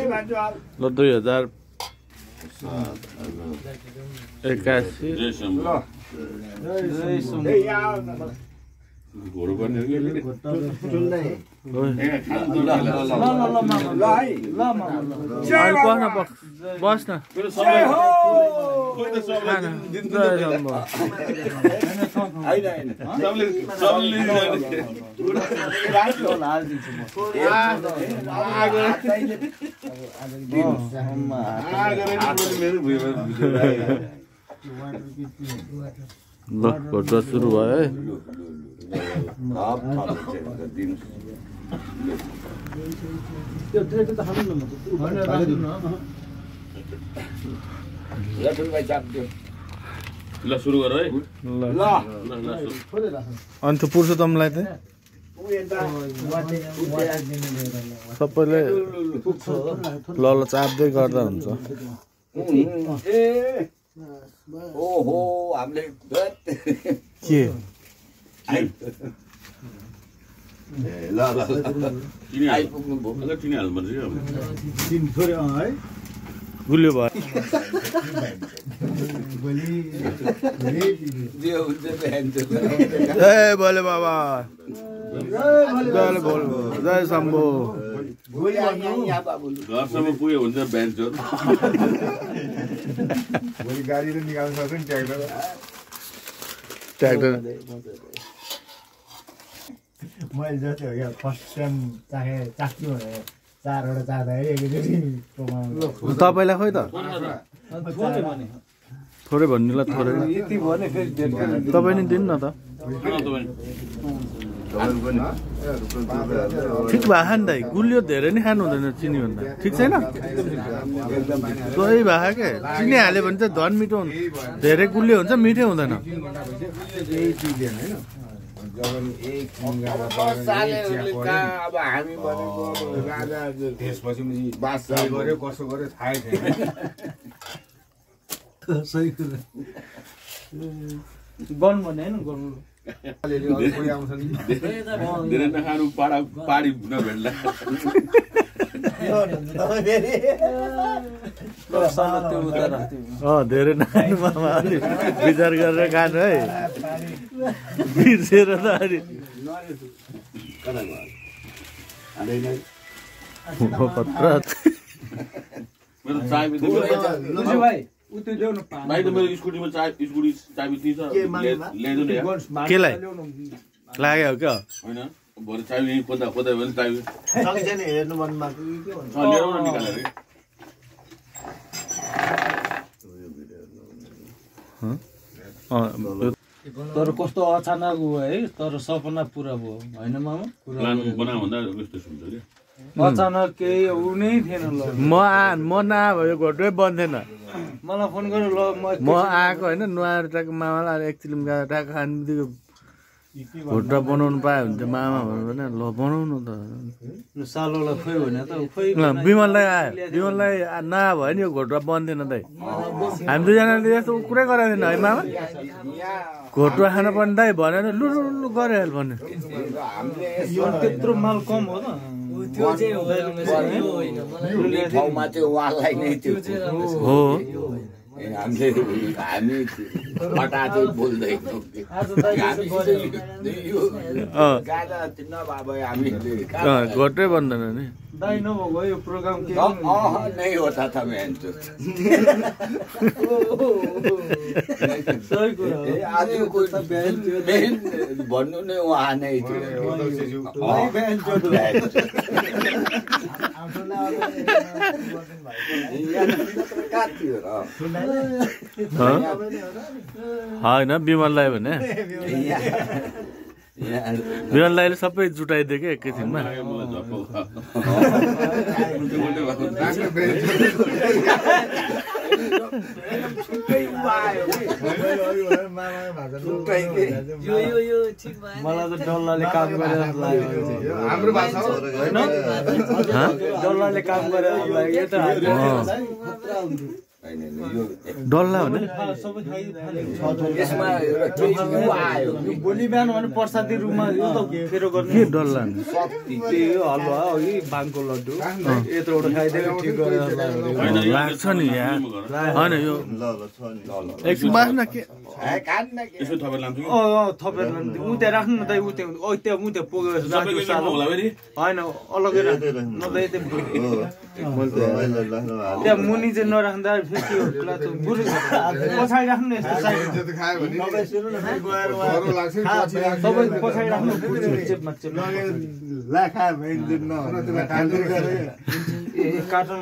ल 2081 घोरो गर्ने बस्न ल घोटा सुरु भयो है ल सुरु गर है अनि त्यो पुरुषोत्तमलाई चाहिँ सबैले ल चाप्दै गर्दा हुन्छ ओहो हामीले के ल आइपुग्नु भयो किन हाल्नु पर्छ तिन थोरै है गुलियो भयो जय भोले बाबा जय शम्भु घरसम्म पुग्यो हुन्छ बिहान चोर भोलि गाडी त निकाल्नु सक्छ नि ट्र्याक्टर मैले जस्तै हो क्या फर्स्ट टाइम चाख्छु भने 4वटा चाख्दाखेरि एकैचोटि तपाईँलाई खोइ त थोरै भन्नुलाई थोरै तपाईँ नि दिनु न त ठिक भएको नि दाइ गुलियो धेरै नै खानु हुँदैन चिनी भन्दा ठिक छैन सही भएको के चिनी हाल्यो भने चाहिँ धन मिठो हुन्छ धेरै गुलियो हुन्छ मिठै हुँदैन अब हामी भनेको राजा त्यसपछि बादशाह गर्यो कसो गर्यो थाहै छैन सही कुरा गर्नु भने हैन गर्नु धेरै नखानु पाडी नभेट्ला धेरै नखानु मामा अलिक विचार गरेर खानु है बिर्सेर त अलि मेरो चाबी भाइ त मेरो स्कुटीमा स्कुटी चाबी दिन्छ ल्याइदिनु केलाई लाग्यो हो क्या होइन भरे चाबी यहीँ खोज्दा खोज्दा भने चाबी हेर्नु मन लाग्यो लिएर आउन निकालेर तर कस्तो अचानक हो है तर सपना पुरा भयो हैन मामा प्लान बना भन्दा यस्तो हुन्छ के अचानक केही हुनै थिएन ल म नभयो घोटै बन्थेन मलाई फोन गरेर ल म आएको होइन नुहाएर ट्याएको मामालाई एकचिलिम गएर ट्याएको खानु बित्तिकै घोटा बनाउनु पायो भने चाहिँ मामा भन्नु भने ल बनाउनु त सालोलाई खोइ भने त खोइ विमललाई आयो विमललाई नभयो नि यो घोटा बन्थेन दाइ हामी दुईजनाले यस्तो कुरै गराएको थिएन है मामा घोटुवा खान पर्ने दाइ भनेर लु लु गरिहाल भन्यो त्यत्रो माल कम हो त ठाउँमा चाहिँ उहाँलाई नै त्यो हो हामी फटा चाहिँ बोल्दैनौँ घोटै बन्दैन नि दाइ नभएको यो प्रोग्राम के नै हो त मान्छे सही कुरा आजको भन्नु नै उहाँ नै होइन विमललाई भने विमललाई सबै जुटाइदियो क्या एकैछिनमा मलाई त डल्लाले काम गरेर लाग्यो हाम्रो भाषा हो डल्लाले काम गरेर लाग्यो त डल्ला भने सबै खाइ यसमा एउटा केही उ आयो भोलि बिहान भने प्रसादी रूपमा यो त फेरो गर्ने के डल्ला शक्ति त्यही हो हलुवा हो यी बाङको लड्डु यत्रो एउटा खाइदिएको ठिक गरेर लाग्छ नि यहाँ होइन यो एकछिन बाँच्न के यसो थपेर लान्छु कि थपेर लान्छु उ त्यहाँ राख्नु न त उ त्यहाँ पुगेको सबैले लानु होला फेरि होइन अलग्गै राख्नु नभए त्यहाँ मुनि चाहिँ नराख्दा फेरि के होला त बुढी पछाडि राख्नु न यस्तो साइड सबै पछाडि राख्नु चेपमा चेप ला खा कार्टुन